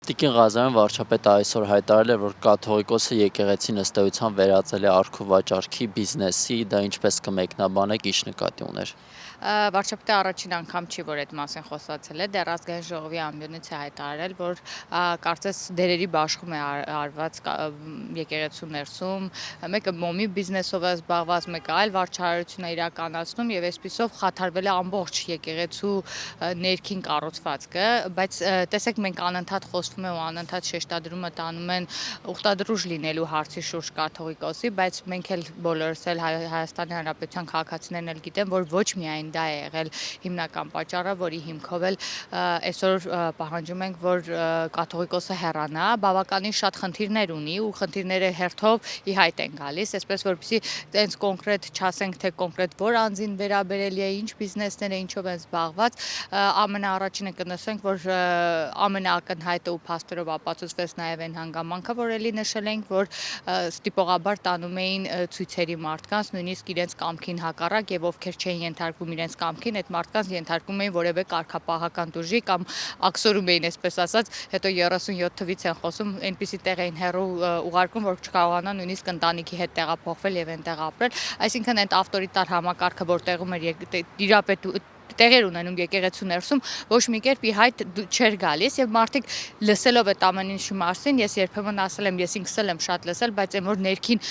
Տիկին Ղազարյան վարչապետը այսօր հայտարարել է, որ կաթողիկոսը եկեղեցին ըստ էության վերածել է առք ու վաճառքի բիզնեսի, դա ինչպես կմեկնաբանեք, ինչ նկատի ուներ։ Վարչապետը առաջին անգամ չի, որ այդ մասին խոսացել է, դեռ ազգային ժողովի ամբիոնից է հայտարարել, որ կարծես դերերի բաշխում է արված եկեղեցու ներսում, մեկը մոմի բիզնեսով է զբաղված, մեկը այլ վարչարարություն է իրականացնում եւ այսպիսով խաթարվել է ամբողջ եկեղեցու ներքին կառուցվածքը, բայց տեսեք մենք անընդհատ խոսվում է ու անընդհատ շեշտադրումը տանում են ուխտադրուժ լինելու հարցի շուրջ կաթողիկոսի, բայց մենք էլ բոլորս էլ Հայաստանի Հանրապետության քաղաքացիներն էլ գիտեն, որ ոչ միայն դա է եղել հիմնական պատճառը, որի հիմքով էլ այսօր պահանջում ենք, որ կաթողիկոսը հեռանա, բավականին շատ խնդիրներ ունի ու խնդիրները հերթով ի հայտ են գալիս, այսպես որպեսզի տենց կոնկրետ չասենք, թե կոնկրետ որ անձին վերաբերելի է, ինչ բիզնեսներ է, ինչով են զբաղված, ամենաառաջինը կնշենք, որ ամենաակնհայտը ու փաստերով ապացուցվեց նաև այն հանգամանքը, որ էլի նշել ենք, որ ստիպողաբար տանում էին ցույցերի մարդկանց, նույնիսկ իրենց կամքին հակառակ եւ ովքեր չէին ենթարկվում իրենց կամքին, այդ մարդկանց ենթարկում էին որևէ կարգապահական տուժի կամ աքսորում էին, այսպես ասած, հետո 37 թվից են խոսում, այնպիսի տեղ էին հեռու ուղարկում, որ չկարողանան նույնիսկ ընտանիքի հետ տեղափոխվել եւ այնտեղ ապրել, այսինքն այդ ավտորիտար համակարգը, որ տեղում էր տեղեր ունենում եկեղեցու ներսում, ոչ մի կերպ ի հայտ չէր գալիս եւ մարդիկ լսելով այդ ամեն ինչի մասին, ես երբեմն ասել եմ, ես ինքս եմ շատ լսել, բայց այն որ ներքին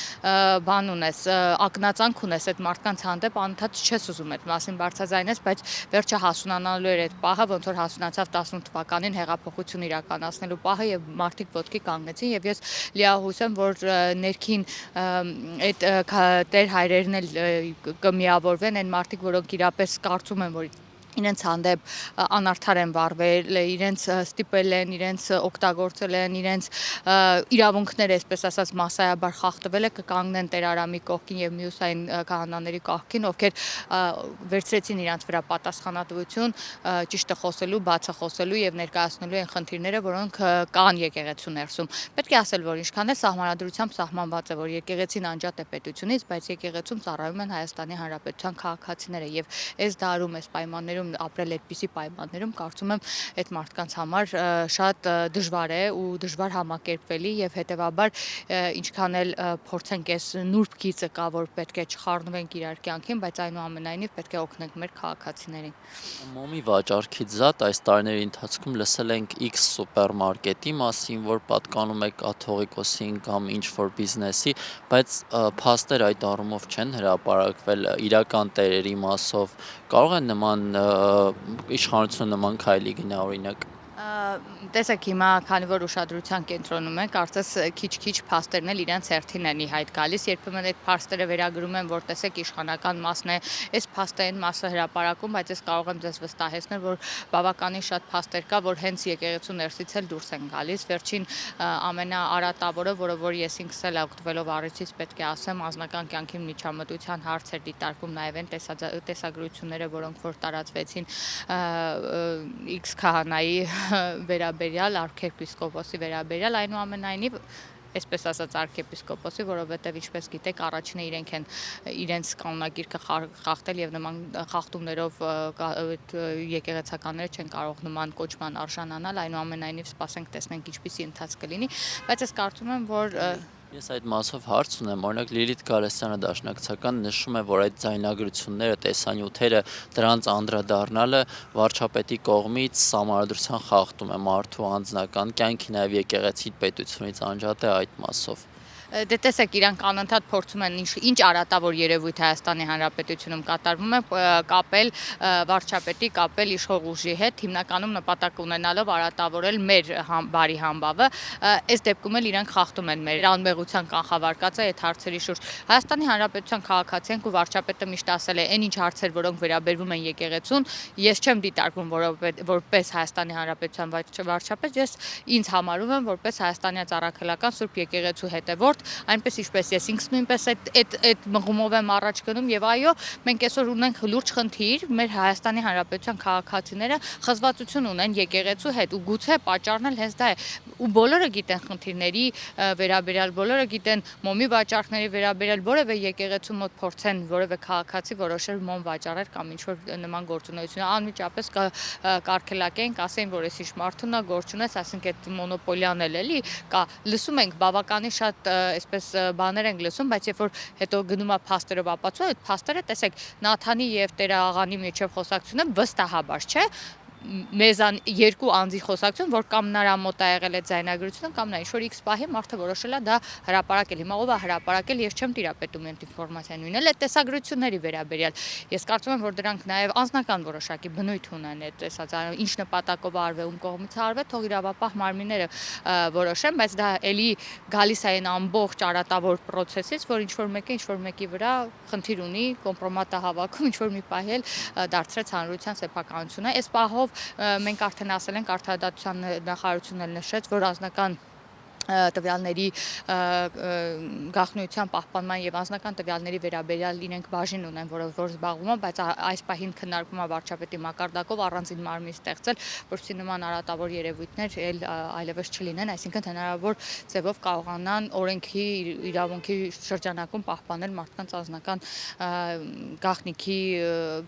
բան ունես, ակնածանք ունես այդ մարդկանց հանդեպ, անընդհատ չես ուզում այդ մասին բարձրաձայնես, բայց վերջը հասունանալու էր այդ պահը, ոնց որ հասունացավ 18 թվականին հեղափոխություն իրականացնելու պահը եւ մարդիկ ոտքի կանգնեցին եւ ես լիահույս եմ, որ ներքին այդ տեր հայրերն էլ կմիավորվեն, այն մարդիկ, որոնք իրապես կարծում են, որ իրենց հանդեպ անարդար են վարվել, իրենց ստիպել են, իրենց օգտագործել են, իրենց իրավունքները, այսպես ասած, massայաբար խախտվել է, կկանգնեն Տեր Արամի կողքին եւ մյուս այն քահանաների կողքին, ովքեր վերցրեցին իրենց վրա պատասխանատվություն ճիշտը խոսելու, բացը խոսելու եւ ներկայացնելու այն խնդիրները, որոնք կան եկեղեցու ներսում։ Պետք է ասել, որ ինչքան է սահմանադրությամբ սահմանված է, որ եկեղեցին անջատ է պետությունից, բայց եկեղեցում ծառայում են Հայաստանի Հանրապետության քաղաքացիները եւ այս դարում, այս պայմաններում ապրել այդպիսի պայմաններում կարծում եմ այդ մարդկանց համար շատ դժվար է ու դժվար համակերպվելի եւ հետեւաբար ինչքան էլ փորձենք այս նուրբ գիծը կա, որ պետք է չխառնվենք իրար կյանքին, բայց այնուամենայնիվ պետք է օգնենք մեր քաղաքացիներին։ Մոմի վաճառքից զատ այս տարիների ընթացքում լսել ենք X սուպերմարկետի մասին, որ պատկանում է կաթողիկոսին կամ ինչ-որ բիզնեսի, բայց փաստեր այդ առումով չեն հրապարակվել իրական տերերի մասով։ Կարող է նման իշխանությունը նման քայլի գնա օրինակ։ Տեսեք հիմա, քանի որ ուշադրության կենտրոնում են, կարծես քիչ-քիչ փաստերն էլ իրենց հերթին են ի հայտ գալիս, երբեմն այդ փաստերը վերագրում են, որ տեսեք իշխանական մասն է, այս փաստային մասը հրապարակում, բայց ես կարող եմ ձեզ վստահեցնել, որ բավականին շատ փաստեր կա, որ հենց եկեղեցու ներսից էլ դուրս են գալիս, վերջին ամենաարատավորը, որ ես ինքս էլ օգտվելով առիթից պետք է ասեմ, անձնական կյանքի միջամտության հարցեր դիտարկում նաև այն տեսագրությունները, որոնք որ տարածվեցին X քահանայի վերաբերյալ, արքեպիսկոպոսի վերաբերյալ, այնուամենայնիվ այսպես ասած արքեպիսկոպոսի, որովհետև ինչպես գիտեք, առաջինը իրենք են իրենց կանոնակիրքը խախտել եւ նման խախտումներով եկեղեցականները չեն կարող նման կոչման արժանանալ, այնուամենայնիվ սպասենք տեսնենք ինչպիսի ընթացք կլինի, բայց ես կարծում եմ, որ Ես այդ մասով հարց ունեմ, օրինակ Լիլիթ Գալստյանը դաշնակցական նշում է, որ այդ ձայնագրությունները, տեսանյութերը, դրանց անդրադառնալը վարչապետի կողմից սահմանադրության խախտում է մարդու անձնական կյանքի, նաև եկեղեցի պետությունից անջատ է այդ մասով։ Դե տեսեք, իրանք անընդհատ փորձում են ինչ արատավոր երևույթ Հայաստանի Հանրապետությունում կատարվում է կապել վարչապետի, կապել իշխող ուժի հետ, հիմնականում նպատակ ունենալով արատավորել մեր բարի համբավը, այս դեպքում էլ իրանք խախտում են մեր անմեղության կանխավարկածը այդ հարցերի շուրջ։ Հայաստանի Հանրապետության քաղաքացի ենք ու վարչապետը միշտ ասել է, այն ինչ հարցեր, որոնք վերաբերվում են եկեղեցուն, ես չեմ դիտարկվում որպես Հայաստանի Հանրապետության վարչապետ, ես ինձ համարում եմ որպես Հայաստանյան Առաքելական Սուրբ Եկեղեցու հետևորդ, այնպես ինչպես ես ինքս նույնպես այդ մղումով եմ առաջ գնում եւ այո, մենք այսօր ունենք լուրջ խնդիր, մեր Հայաստանի Հանրապետության քաղաքացիները խզվածություն ունեն եկեղեցու հետ ու գուցե պատճառն էլ հենց դա է։ ու բոլորը գիտեն խնդիրների վերաբերյալ, բոլորը գիտեն մոմի վաճառքների վերաբերյալ, որևէ եկեղեցու մոտ փորձեն որևէ քաղաքացի որոշել մոմ վաճառել կամ ինչ որ նման գործունեություն անմիջապես կարգելակեն, կասեն, որ էս ինչ մարդուն է գործ ունես, այսինքն այդ մոնոպոլիան էլի կա, լսում ենք բավականին շատ այսպես բաներ ենք լսում, բայց երբ որ հետո գնում է փաստերով ապացուցում, այդ փաստերը տեսեք Նաթանի եւ Տերաղանի միջև խոսակցությունը վստահաբար, չէ, մեզան երկու անձի խոսակցություն, որ կամ նրա մոտ է եղել այդ ձայնագրությունը, կամ նա ինչ-որ X պահի մարդը որոշել է դա հրապարակել։ Հիմա ով է հրապարակել, ես չեմ տիրապետում այդ ինֆորմացիան ունենալ, այդ տեսագրությունների վերաբերյալ։ Ես կարծում եմ, որ դրանք նաև անձնական որոշակի բնույթ ունեն, այդ տեսած ինչ նպատակով արվել, ում կողմից արվել, թող իրավապահ մարմինները որոշեն, բայց դա էլի գալիս է այն ամբողջ արատավոր process-ից, որ ինչ-որ մեկը ինչ-որ մեկի վրա խնդիր ունի, կոմպրոմատ է հավաքում, ինչ-որ մի պահ էլ դարձրեց հանրության սեփականությունը։ Այս պահով մենք արդեն ասել ենք, արդարադատության նախարարությունն էլ նշեց, որ անձնական տվյալների գաղտնիության պահպանման եւ անձնական տվյալների վերաբերյալ իրենք բաժին ունեն, որ զբաղվում են, բայց այս պահին քննարկվում է վարչապետի մակարդակով առանձին մարմին ստեղծել, որպեսզի նման արատավոր երևույթներ այլևս չլինեն, այսինքն հնարավոր ձևով կարողանան օրենքի իրավունքի շրջանակում պահպանել մարդկանց անձնական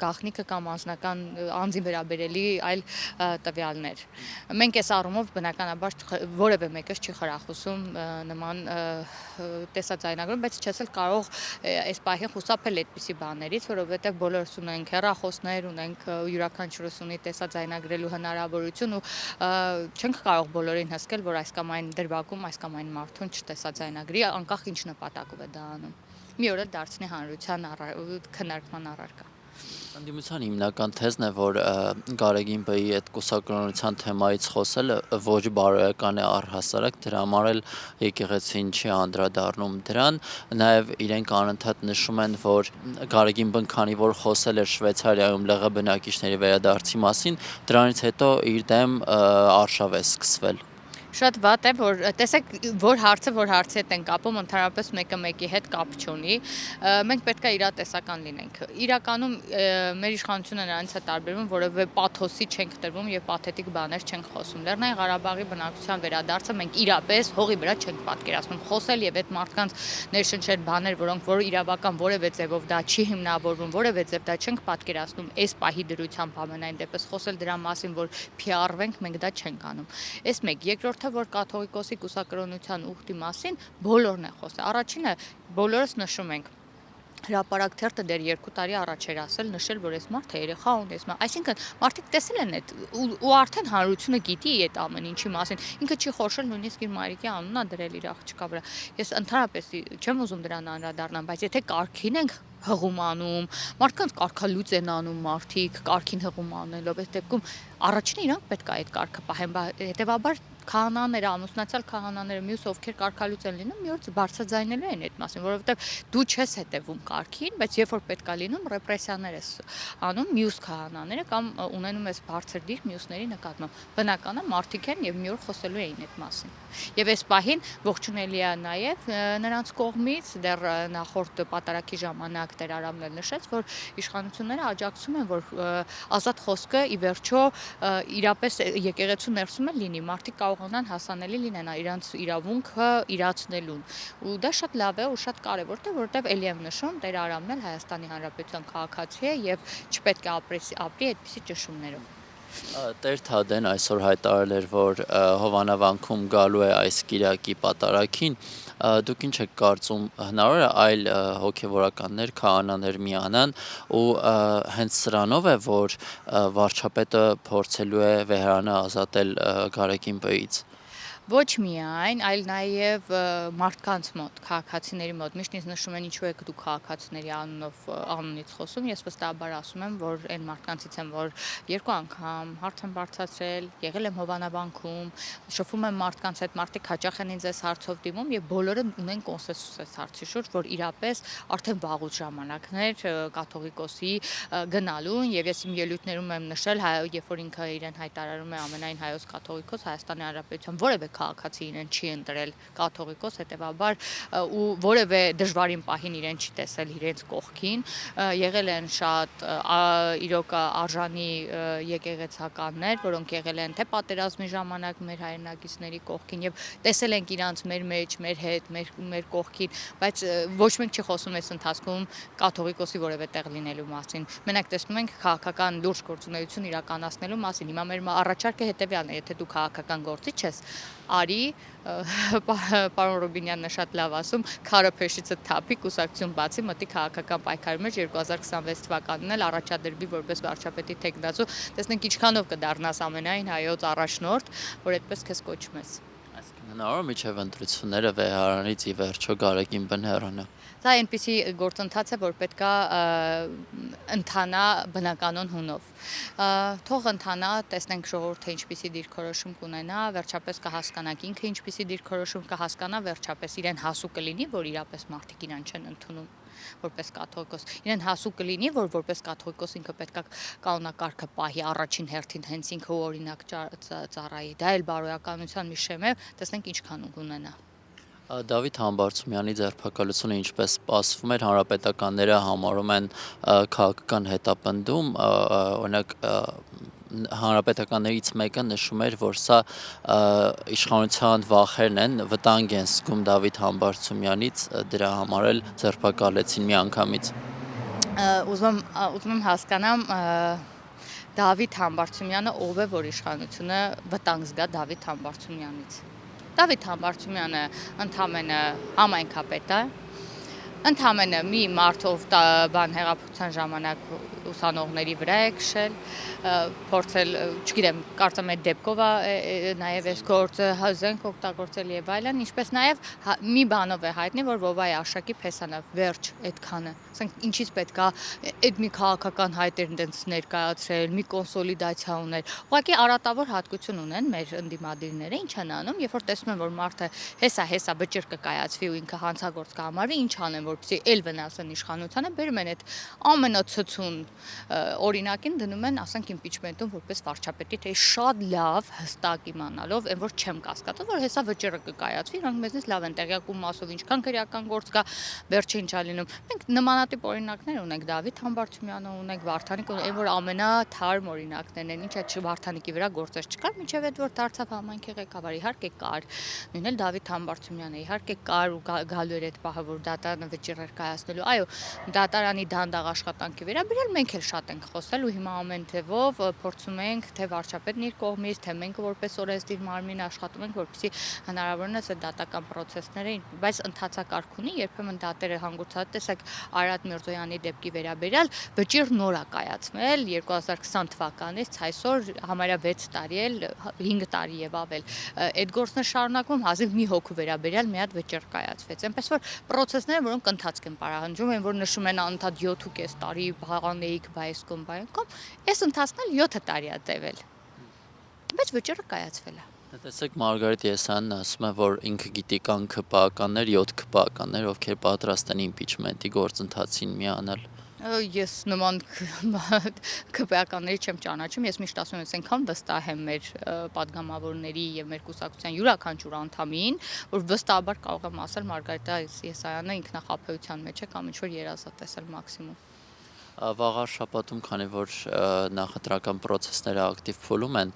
գաղտնիքը կամ անձնական անձին վերաբերելի այլ տվյալներ։ Մենք այս առումով բնականաբար որևէ մեկս չի խրախուսում նման տեսաձայնագրում, բայց չես էլ կարող այս պահին խուսափել այդպիսի բաներից, որովհետև բոլորս ունենք հեռախոսներ, ունենք յուրաքանչյուրս ունի տեսաձայնագրելու հնարավորություն ու չենք կարող բոլորին հսկել, որ այս կամ այն դրվագում, այս կամ այն մարդուն չտեսաձայնագրի, անկախ ինչ նպատակով է դա անում։ Մի օր էլ դարձնի հանրության քննարկման առարկա։ Ընդդիմության հիմնական թեզն է, որ Գարեգին Բ-ի այդ կուսակրոնության թեմայից խոսելը ոչ բարոյական է առհասարակ, դրա համար էլ եկեղեցին չի անդրադառնում դրան, նաև իրենք անընդհատ նշում են, որ Գարեգին Բ-ն քանի որ խոսել էր Շվեյցարիայում ԼՂ բնակիչների վերադարձի մասին, դրանից հետո իր դեմ արշավ է սկսվել։ Շատ վատ է, որ տեսեք, որ հարցի հետ են կապում, ընդհանրապես մեկը մեկի հետ կապ չունի։ Մենք պետք է իրատեսական լինենք։ Իրականում մեր իշխանությունը նրանից է տարբերվում, որովհետև պաթոսի չենք տրվում եւ պաթետիկ բաներ չենք խոսում։ Լեռնային Ղարաբաղի բնակչության վերադարձը մենք իրապես հողի վրա չենք պատկերացնում։ Խոսել եւ այդ մարդկանց ներշնչել բաներ, որոնք որ իրավական որևէ ձևով դա չի հիմնավորվում, որևէ ձև դա չենք պատկերացնում, այս պահի դրությամբ ամենայն դեպս խոսել դրա մասին, որ PR-վենք, մենք դա չենք անում։ Այս մեկ, երկրորդ որ կաթողիկոսի կուսակրոնության ուխտի մասին բոլորն է խոսել։ Առաջինը բոլորս նշում ենք հրապարակ թերթը դեռ 2 տարի առաջ էր ասել, նշել, որ այս մարդը երեխա ունի, այսինքն մարդիկ տեսել են այդ ու արդեն հանրությունը գիտի այդ ամեն ինչի մասին։ Ինքը չի խորշել նույնիսկ իր մայրիկի անունն է դրել իր աղջկա վրա։ Ես ընդհանրապես չեմ ուզում դրան անդրադառնալ, բայց եթե կարգին ենք հղում անում, մարդկանց կարգալուծ են անում մարդիկ, կարգին հղում անելով, այս դեպքում առաջինը իրանք պետք է այդ կարգը պահեն, հետեւաբար քահանաները, ամուսնացյալ քահանաները, մյուս ովքեր կարգալուծ են լինում, մի օր բարձրաձայնելու են այդ մասին, որովհետև դու չես հետևում կարգին, բայց երբ որ պետք է լինում, ռեպրեսիաներ ես անում մյուս քահանաները կամ ունենում ես բարձր դիրք մյուսների նկատմամբ։ Բնական է, մարդիկ են եւ մի օր խոսելու էին այդ մասին։ Եվ այս պահին ողջունելի է նաեւ նրանց կողմից դեռ նախորդ պատարագի ժամանակ Տեր Արամն էլ նշեց, որ իշխանությունները աջակցում են, որ ազատ խոսքը ի վերջո իրապես եկեղեցու ներսում էլ լինի, մարդիկ կարողանան հասանելի լինեն իրանց իրավունքը իրացնելուն։ Ու դա շատ լավ է ու շատ կարևոր է, որովհետև ելի եմ նշում, Տեր Արամն էլ Հայաստանի Հանրապետության քաղաքացի է եւ չպետք է ապրի այդպիսի ճնշումներով։ Տեր Թադեն այսօր հայտարարել էր, որ Հովանավանքում գալու է այս կիրակի պատարագին, դուք ինչ եք կարծում, հնարավոր է այլ հոգևորականներ, քահանաներ միանան ու հենց սրանով է, որ վարչապետը փորձելու է Վեհրանը ազատել Գարեգին Բ-ից։ Ոչ միայն, այլ նաև մարդկանց մոտ, քաղաքացիների մոտ, միշտ ինձ նշում են ինչու եք դուք քաղաքացիների անունից խոսում, ես վստահաբար ասում եմ, որ այն մարդկանցից եմ, որ 2 անգամ հարց եմ բարձրացրել, եղել եմ Հովանավանքում, շփվում եմ մարդկանց հետ, մարդիկ հաճախ են ինձ այս հարցով դիմում եւ բոլորը ունեն կոնսենսուս այս հարցի շուրջ, որ իրապես արդեն վաղուց ժամանակներ կաթողիկոսի գնալուն եւ ես իմ ելույթներում եմ նշել, երբ որ ինքը իրեն հայտարարում է ամենայն հայոց կաթողիկոս Հայաստանի Հանրապետության որևէ քաղաքացի իրեն չի ընտրել կաթողիկոս, հետևաբար ու որևէ դժվարին պահին իրեն չի տեսել իրենց կողքին, եղել են շատ իրոք արժանի եկեղեցականներ, որոնք եղել են թե պատերազմի ժամանակ մեր հայրենակիցների կողքին եւ տեսել ենք իրանց մեր մեջ, մեր հետ, մեր կողքին, բայց ոչ մեկ չի խոսում այս ընթացքում կաթողիկոսի որևէ տեղ լինելու մասին։ Մենակ տեսնում ենք քաղաքական լուրջ գործունեություն իրականացնելու մասին։ Հիմա մեր առաջարկը հետեւյալն է, եթե դու քաղաքական գործիչ ես, արի պարոն Ռուբինյանն է շատ լավ ասում, քարը փեշիցը թափի, կուսակցություն բացի, մտի քաղաքական պայքարի մեջ 2026 թվականին էլ առաջադրվի որպես վարչապետի թեկնածու, տեսնենք ինչքանով կդառնաս ամենայն հայոց առաջնորդ, որ այդպես քեզ կոչում ես։ Հնարավոր միջև ընտրությունները վեհարանից ի վերջո Գարեգին Բնհեռանը։ Դա այնպիսի գործընթաց է, որ պետքա ընթանա բնականon հունով։ Թող ընթանա, տեսնենք ժողովուրդը ինչպիսի դիրքորոշում կունենա, վերջապես կհասկանանք ինքը ինչպիսի դիրքորոշում կհասկանա, վերջապես իրեն հասու կլինի, որ իրապես մարդիկ իրան չեն ընդունում որպես կաթողիկոս։ Իրեն հասու կլինի, որ որպես կաթողիկոս ինքը պետքա կանոնակարգը պահի առաջին հերթին հենց ինքը օրինակ ծառայի։ Դա էլ բարոյականության մի շեմ է, տեսնենք ինչքան կունենա։ Դավիթ Համբարձումյանի ձերբակալությունը ինչպես սպասվում էր, հանրապետականները համարում են քաղաքական հետապնդում, օրինակ հանրապետականներից մեկը նշում էր, որ սա իշխանության վախերն են, վտանգ են զգում Դավիթ Համբարձումյանից, դրա համար էլ ձերբակալեցին միանգամից։ Ուզում եմ հասկանամ Դավիթ Համբարձումյանը ով է, որ իշխանությունը վտանգ զգա Դավիթ Համբարձումյանից։ Դավիթ Համբարձումյանը ընդամենը համայնքապետ է, ընդամենը մի մարդով հեղափոխության ժամանակ ուսանողների վրա է քշել, փորձել, չգիտեմ, կարծեմ այդ դեպքով է նաև այս գործը զենք օգտագործել եւ այլն, ինչպես նաև մի բանով է հայտնի, որ Վովայի Աշակի Փեսանավ, վերջ, այդքանը։ Ասենք ինչից պետքա այդ մի քաղաքական հայտեր դենց ներկայացրել, մի կոնսոլիդացիա ուներ։ Ուղղակի արատավոր հատկություն ունեն մեր ընդդիմադիրները, ինչ են անում, երբ որ տեսնում են, որ մարդը հեսա վճիռ կկայացվի ու ինքը հանցագործ կհամարվի, ինչ անեն, որպեսզի ել վնասեն իշխանությանը, բերում են այդ ամենացցուն օրինակին դնում են, ասենք իմպիչմենտում որպես վարչապետի, թե շատ լավ հստակ իմանալով, այն որ չեմ կասկածում, որ հեսա վճիռը կկայացվի, իրանք մեզնից լավ են տեղյակ ու մասով ինչքան քրեական գործ կա, վերջը ինչա լինում։ Մենք նմանատիպ օրինակներ ունենք, Դավիթ Համբարձումյանը ունենք, Վարդանիկ, այն որ ամենաթարմ օրինակներն են, ինչա Վարդանիկի վրա գործեր չկար, մինչև այդ որ դարձավ համայնքի ղեկավար, իհարկե կար, նույնն էլ Դավիթ Համբարձումյանը իհարկե կար ու գալու էր այդ պահը, որ դատարանը վճիռ էր կայացնելու։ Այո, դատարանի դանդաղ աշխատանքի վերաբերյալ մենք էլ շատ ենք խոսել ու հիմա ամեն թևով փորձում ենք թե վարչապետն իր կողմից, թե մենք որպես օրենսդիր մարմին աշխատում ենք, որպեսզի հնարավորինս այդ դատական process-ները, բայց ընդհանցակարգ ունի, երբեմն դատերը հանգուցած տեսակ Արարատ Միրզոյանի դեպքի վերաբերյալ վճիռ նոր է կայացվել 2020 թվականից այսօր համարյա 6 տարի էլ 5 տարի եւ ավել այդ գործն է շարունակվում հազիվ մի հոգու վերաբերյալ մի հատ վճիռ կայացվեց այնպես որ process-ները որոնք ընթացք են պարահանջում են որ նշում են անդադ 7.5 տարի բաղանեիք բայսկոմ բայկոմ այս ընթացքն էլ 7 տարի է տևել բայց վճիռը կայացվել է Տեսեք Մարգարիտ Եսյանն ասում է, որ ինքը գիտի կան ԿՊԱ-կաններ, 7 ԿՊԱ-կաններ, ովքեր պատրաստ են իմպիչմենտի գործընթացին միանալ։ Ես նման ԿՊԱ-կանների չեմ ճանաչում, ես միշտ ասում եմ, ես այնքան վստահ եմ մեր падգամավորների եւ մեր կուսակցության յուրաքանչյուր անդամին, որ վստահաբար կարող եմ ասել Մարգարիտ Եսյանը ինքնախապեյության մեջ է կամ ինչ-որ երազատեսել մաքսիմում։ Վաղար շաբաթում, քանի որ նախընտրական process-ները ակտիվ փուլում են,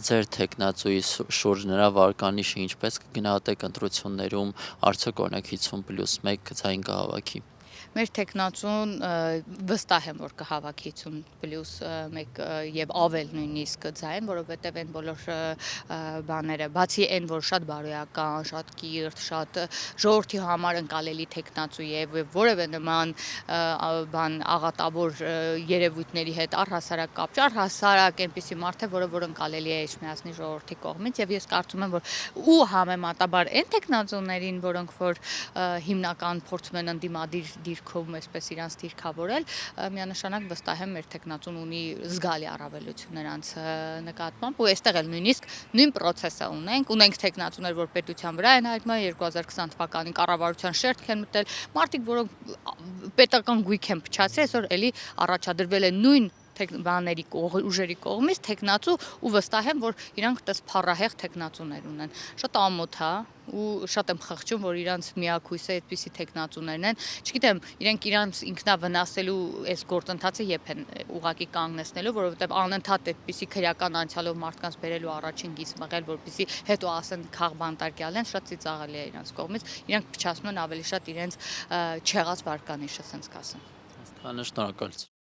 ձեր թեկնածուի շուրջ նրա վարկանիշը ինչպես կգնահատեք ընտրություններում, արդյոք օրինակ 50+1 ձայն կհավաքի։ Մեր տեխնացուն վստահ եմ, որ կհավաքի 50+1 եւ ավել նույնիսկ ձայն, որովհետեւ այն բոլոր բաները, բացի այն, որ շատ բարոյական, շատ կիրթ, շատ ժողովրդի համար ընկալելի տեխնացու եւ որևէ նման բան աղատավոր երևույթների հետ առհասարակ կապ չկա, առհասարակ այնպիսի մարդ է, որ ընկալելի է իշխանացնի ժողովրդի կողմից եւ ես կարծում եմ, որ ու համեմատաբար այն տեխնացուներին, որոնք որ հիմնական փորձում են ընդդիմադիր դիրքում այսպես իրանց դիրքավորել, միանշանակ վստահ եմ մեր տեխնացուն ունի զգալի առավելություն նրանց նկատմամբ ու այստեղ էլ նույնիսկ նույն process-ը ունենք տեխնացուներ, որ պետության վրա են հայտնվել 2020 թվականին կառավարության շերտք են մտել, մարդիկ, որոնք պետական գույք են փչացրել, այսօր էլի առաջադրվել է նույն բաների ուժերի կողմից տեխնացու ու վստահ եմ, որ իրանք դες փառահեղ տեխնացուներ ունեն։ Շատ ամոթ է ու շատ եմ խղճում, որ իրանք միակույսը այդպիսի տեխնացուներն են։ Չգիտեմ, իրենք իրանք ինքնավնասելու այս գործընթացը երբ են ուղակի կանգնեցնելու, որովհետև անընդհատ այդպիսի քրեական անցյալով մարդկանց բերելու առաջին գիծ մղել, որպեսզի հետո ասեն քաղ բանտարկյալ են, շատ ծիծաղելի է իրանք կողմից։ Իրանք փչացնում են ավելի շատ իրենց չեղած վարկանիշը, ասենց կասեմ։ Շնորհակալություն։